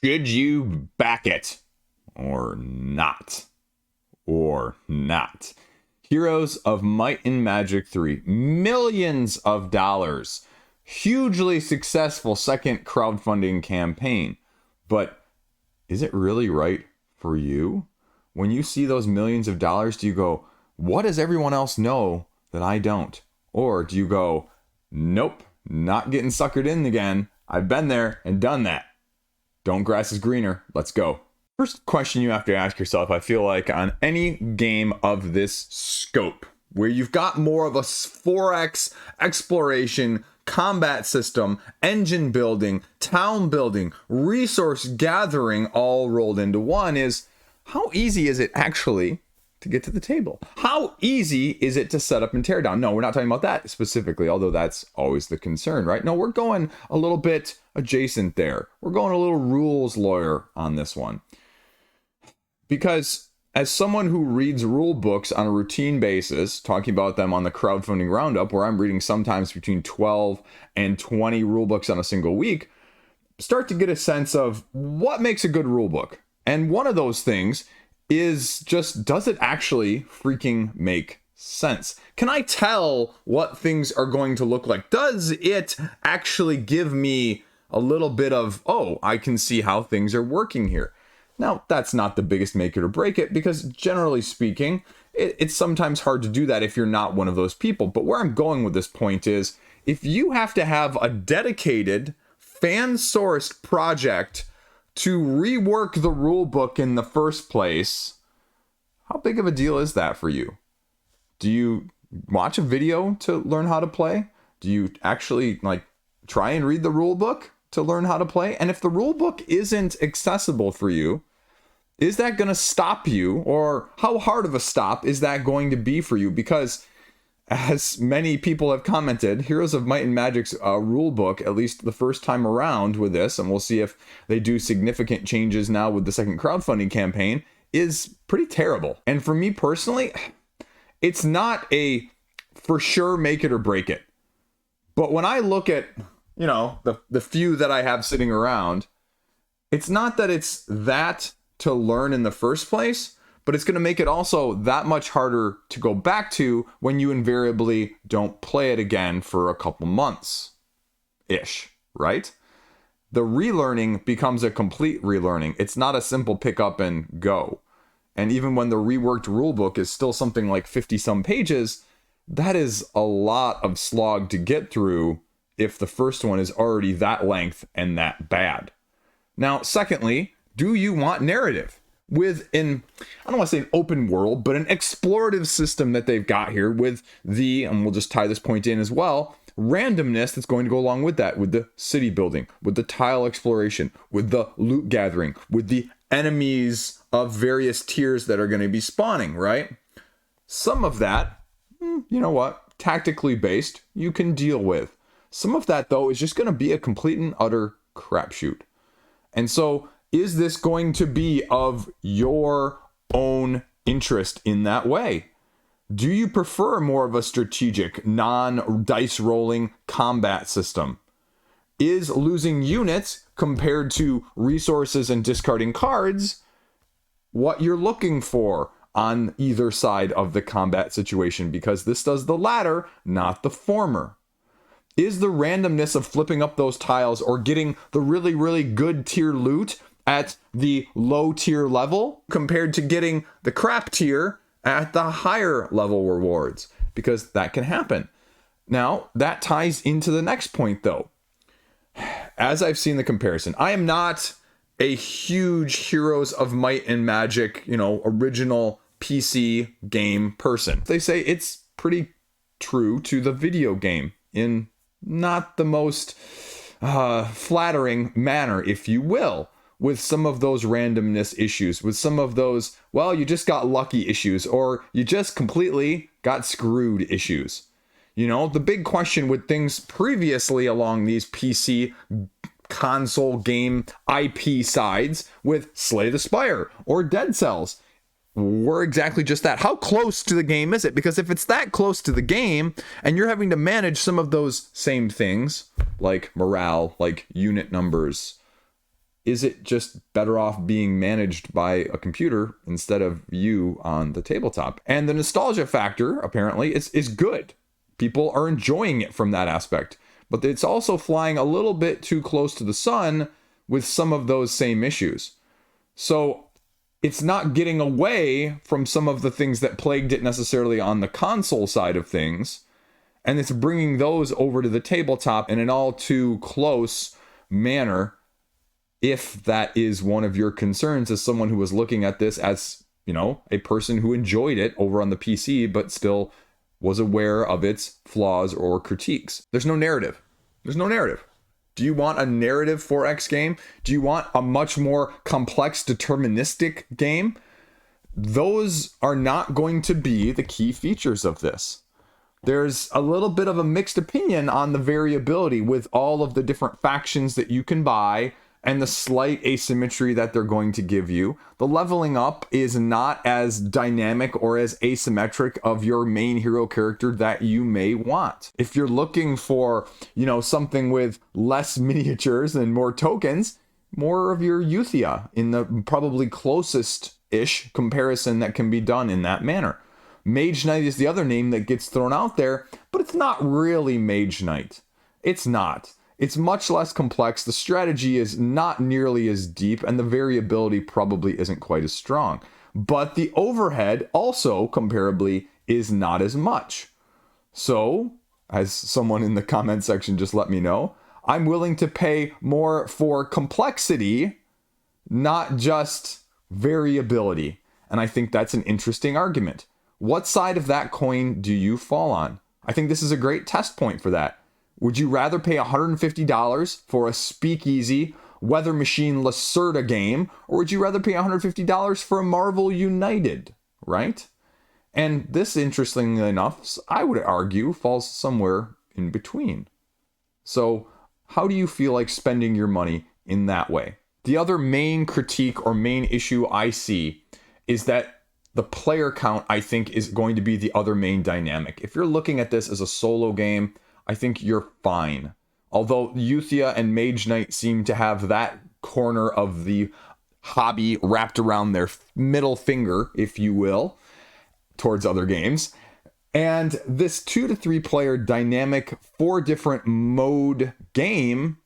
Should you back it or not? Or not? Heroes of Might and Magic 3, millions of dollars, hugely successful second crowdfunding campaign. But is it really right for you? When you see those millions of dollars, do you go, what does everyone else know that I don't? Or do you go, nope, not getting suckered in again. I've been there and done that. Don't grass is greener. Let's go. First question you have to ask yourself, I feel like, on any game of this scope, where you've got more of a 4X exploration, combat system, engine building, town building, resource gathering all rolled into one, is how easy is it actually to get to the table? How easy is it to set up and tear down? No, we're not talking about that specifically, although that's always the concern, right? No, we're going a little bit adjacent there. We're going a little rules lawyer on this one. Because as someone who reads rule books on a routine basis, talking about them on the crowdfunding roundup, where I'm reading sometimes between 12 and 20 rule books on a single week, start to get a sense of what makes a good rule book. And one of those things is just, does it actually freaking make sense? Can I tell what things are going to look like? Does it actually give me a little bit of, oh, I can see how things are working here? Now, that's not the biggest make it or break it, because generally speaking, it's sometimes hard to do that if you're not one of those people. But where I'm going with this point is, if you have to have a dedicated, fan-sourced project to rework the rule book in the first place, how big of a deal is that for you? Do you watch a video to learn how to play? Do you actually try and read the rule book to learn how to play? And if the rule book isn't accessible for you, is that going to stop you? Or how hard of a stop is that going to be for you? Because as many people have commented, Heroes of Might and Magic's rule book, at least the first time around with this, and we'll see if they do significant changes now with the second crowdfunding campaign, is pretty terrible. And for me personally, it's not a for sure make it or break it. But when I look at, the few that I have sitting around, it's not that it's that to learn in the first place, but it's going to make it also that much harder to go back to when you invariably don't play it again for a couple months-ish, right? The relearning becomes a complete relearning. It's not a simple pick up and go. And even when the reworked rulebook is still something like 50-some pages, that is a lot of slog to get through if the first one is already that length and that bad. Now, secondly, do you want narrative? With I don't want to say an open world, but an explorative system that they've got here with and we'll just tie this point in as well, randomness that's going to go along with that, with the city building, with the tile exploration, with the loot gathering, with the enemies of various tiers that are going to be spawning, right? Some of that, tactically based, you can deal with. Some of that, though, is just going to be a complete and utter crapshoot. And so, is this going to be of your own interest in that way? Do you prefer more of a strategic, non-dice rolling combat system? Is losing units compared to resources and discarding cards what you're looking for on either side of the combat situation? Because this does the latter, not the former. Is the randomness of flipping up those tiles or getting the really, really good tier loot at the low tier level compared to getting the crap tier at the higher level rewards? Because that can happen. Now, that ties into the next point, though. As I've seen the comparison, I am not a huge Heroes of Might and Magic, original PC game person. They say it's pretty true to the video game in not the most flattering manner, if you will, with some of those randomness issues, with some of those, well, you just got lucky issues, or you just completely got screwed issues. The big question with things previously along these PC console game IP sides with Slay the Spire or Dead Cells were exactly just that. How close to the game is it? Because if it's that close to the game and you're having to manage some of those same things, like morale, like unit numbers, is it just better off being managed by a computer instead of you on the tabletop? And the nostalgia factor, apparently, is good. People are enjoying it from that aspect. But it's also flying a little bit too close to the sun with some of those same issues. So it's not getting away from some of the things that plagued it necessarily on the console side of things. And it's bringing those over to the tabletop in an all too close manner. If that is one of your concerns as someone who was looking at this as, a person who enjoyed it over on the PC, but still was aware of its flaws or critiques. There's no narrative. Do you want a narrative 4X game? Do you want a much more complex deterministic game? Those are not going to be the key features of this. There's a little bit of a mixed opinion on the variability with all of the different factions that you can buy and the slight asymmetry that they're going to give you. The leveling up is not as dynamic or as asymmetric of your main hero character that you may want. If you're looking for, something with less miniatures and more tokens, more of your Euthia in the probably closest-ish comparison that can be done in that manner. Mage Knight is the other name that gets thrown out there, but it's not really Mage Knight. It's not. It's much less complex, the strategy is not nearly as deep, and the variability probably isn't quite as strong. But the overhead also, comparably, is not as much. So, as someone in the comment section just let me know, I'm willing to pay more for complexity, not just variability. And I think that's an interesting argument. What side of that coin do you fall on? I think this is a great test point for that. Would you rather pay $150 for a speakeasy Weather Machine Lacerda game, or would you rather pay $150 for a Marvel United, right? And this, interestingly enough, I would argue, falls somewhere in between. So how do you feel like spending your money in that way? The other main critique or main issue I see is that the player count, I think, is going to be the other main dynamic. If you're looking at this as a solo game, I think you're fine. Although Euthia and Mage Knight seem to have that corner of the hobby wrapped around their middle finger, if you will, towards other games. And this 2 to 3 player dynamic 4 different mode game,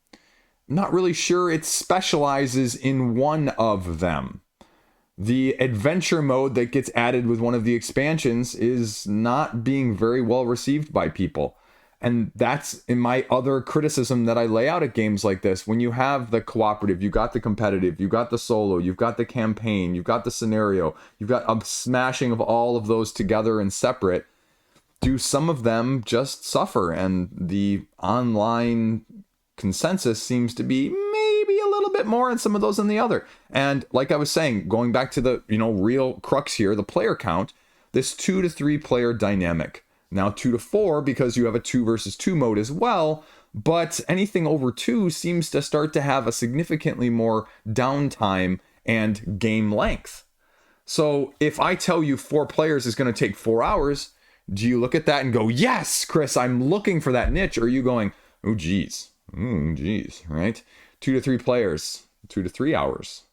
I'm not really sure it specializes in one of them. The adventure mode that gets added with one of the expansions is not being very well received by people. And that's in my other criticism that I lay out at games like this. When you have the cooperative, you got the competitive, you got the solo, you've got the campaign, you've got the scenario, you've got a smashing of all of those together and separate. Do some of them just suffer? And the online consensus seems to be maybe a little bit more in some of those than the other. And like I was saying, going back to the real crux here, the player count, this 2 to 3 player dynamic. Now 2 to 4 because you have a 2 versus 2 mode as well, but anything over 2 seems to start to have a significantly more downtime and game length. So if I tell you 4 players is going to take 4 hours, do you look at that and go, yes, Chris, I'm looking for that niche? Or are you going, oh, geez, right? 2 to 3 players, 2 to 3 hours.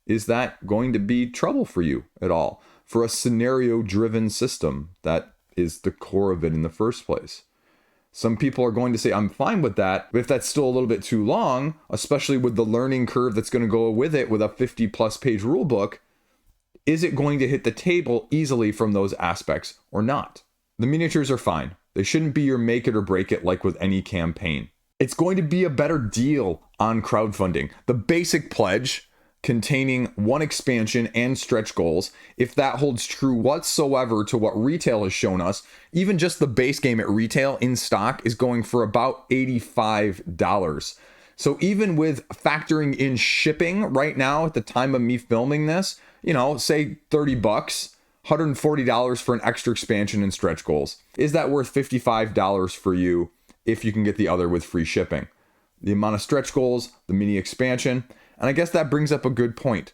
Is that going to be trouble for you at all? For a scenario-driven system that is the core of it in the first place. Some people are going to say, I'm fine with that, but if that's still a little bit too long, especially with the learning curve that's going to go with it with a 50-plus page rule book, is it going to hit the table easily from those aspects or not? The miniatures are fine. They shouldn't be your make it or break it like with any campaign. It's going to be a better deal on crowdfunding. The basic pledge containing 1 expansion and stretch goals, if that holds true whatsoever to what retail has shown us, even just the base game at retail in stock is going for about $85. So even with factoring in shipping right now at the time of me filming this, say $30, $140 for an extra expansion and stretch goals. Is that worth $55 for you if you can get the other with free shipping? The amount of stretch goals, the mini expansion. And I guess that brings up a good point.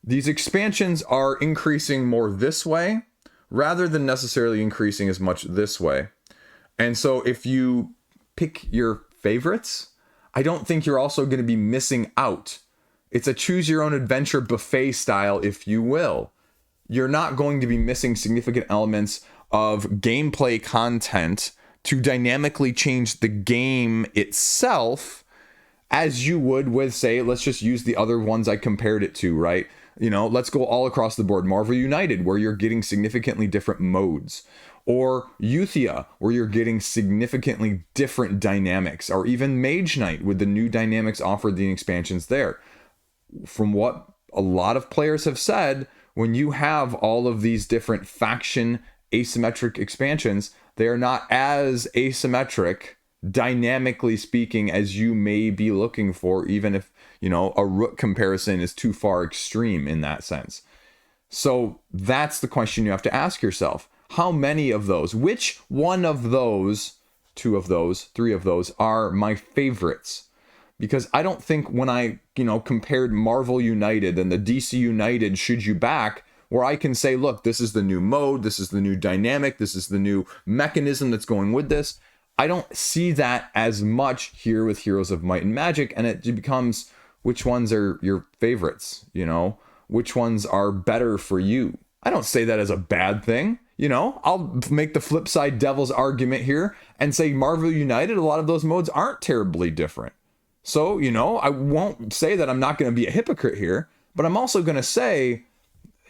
These expansions are increasing more this way rather than necessarily increasing as much this way. And so if you pick your favorites, I don't think you're also going to be missing out It's a choose your own adventure buffet style, if you will. You're not going to be missing significant elements of gameplay content to dynamically change the game itself as you would with, say, let's just use the other ones I compared it to, right? You know, let's go all across the board. Marvel United, where you're getting significantly different modes. Or Euthia, where you're getting significantly different dynamics. Or even Mage Knight, with the new dynamics offered in the expansions there. From what a lot of players have said, when you have all of these different faction asymmetric expansions, they are not as asymmetric, dynamically speaking, as you may be looking for, even if, you know, a Rook comparison is too far extreme in that sense. So that's the question you have to ask yourself. How many of those, which one of those, 2 of those, 3 of those are my favorites? Because I don't think when I, compared Marvel United and the DC United Should You Back, where I can say, look, this is the new mode, this is the new dynamic, this is the new mechanism that's going with this. I don't see that as much here with Heroes of Might and Magic, and it becomes, which ones are your favorites, Which ones are better for you? I don't say that as a bad thing, I'll make the flip side devil's argument here and say Marvel United, a lot of those modes aren't terribly different. So, I won't say that I'm not going to be a hypocrite here, but I'm also going to say,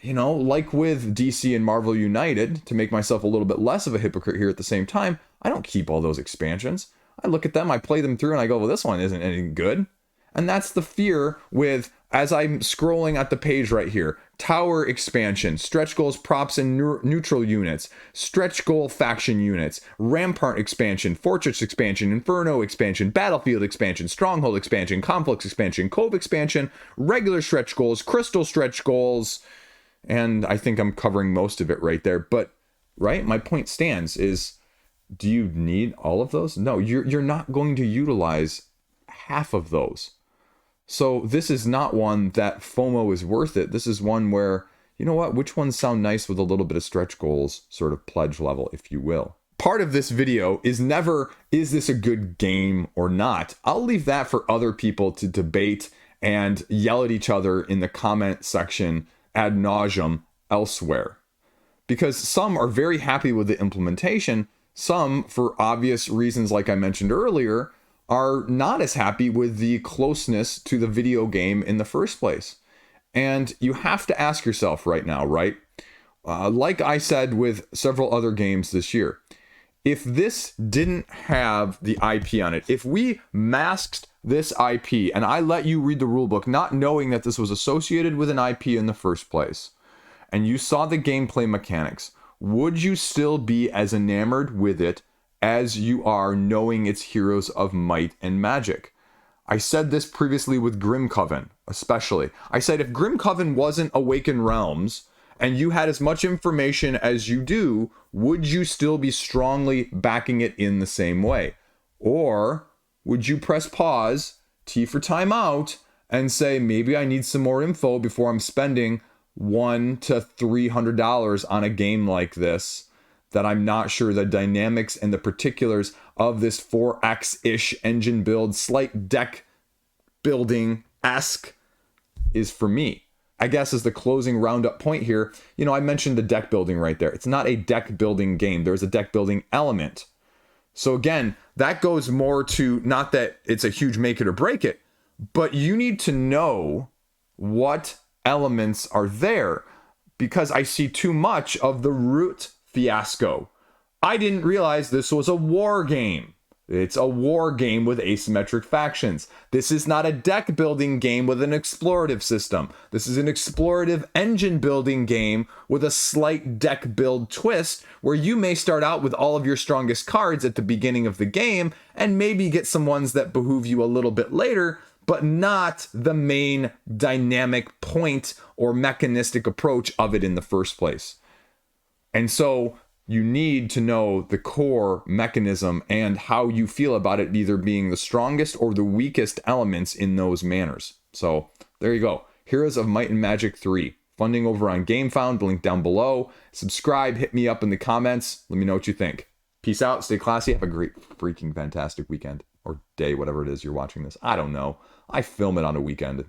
like with DC and Marvel United, to make myself a little bit less of a hypocrite here at the same time, I don't keep all those expansions. I look at them, I play them through, and I go, well, this one isn't any good. And that's the fear with, as I'm scrolling at the page right here, Tower expansion, stretch goals, props, and neutral units, stretch goal faction units, Rampart expansion, Fortress expansion, Inferno expansion, Battlefield expansion, Stronghold expansion, Conflicts expansion, Cove expansion, regular stretch goals, crystal stretch goals, and I think I'm covering most of it right there. But, right, my point stands is, do you need all of those? No, you're not going to utilize half of those. So this is not one that FOMO is worth it. This is one where, which ones sound nice with a little bit of stretch goals sort of pledge level, if you will. Part of this video is never, is this a good game or not? I'll leave that for other people to debate and yell at each other in the comment section ad nauseum elsewhere. Because some are very happy with the implementation. Some, for obvious reasons like I mentioned earlier, are not as happy with the closeness to the video game in the first place. And you have to ask yourself right now, right? Like I said with several other games this year, if this didn't have the IP on it, if we masked this IP and I let you read the rulebook not knowing that this was associated with an IP in the first place, and you saw the gameplay mechanics, would you still be as enamored with it as you are knowing it's Heroes of Might and Magic? I said this previously with Grim Coven, especially. I said if Grim Coven wasn't Awakened Realms and you had as much information as you do, would you still be strongly backing it in the same way? Or would you press pause, T for timeout, and say maybe I need some more info before I'm spending $100 to $300 on a game like this, that I'm not sure the dynamics and the particulars of this 4X-ish engine build, slight deck building-esque is for me. I guess as the closing roundup point here, I mentioned the deck building right there. It's not a deck building game. There's a deck building element. So again, that goes more to, not that it's a huge make it or break it, but you need to know what elements are there, because I see too much of the root Fiasco. I didn't realize this was a war game. It's a war game with asymmetric factions. This is not a deck building game with an explorative system. This is an explorative engine building game with a slight deck build twist, where you may start out with all of your strongest cards at the beginning of the game and maybe get some ones that behoove you a little bit later, but not the main dynamic point or mechanistic approach of it in the first place. And so you need to know the core mechanism and how you feel about it either being the strongest or the weakest elements in those manners. So there you go. Heroes of Might and Magic 3. Funding over on GameFound, link down below. Subscribe, hit me up in the comments. Let me know what you think. Peace out, stay classy, have a great freaking fantastic weekend. Or day, whatever it is you're watching this. I don't know. I film it on a weekend.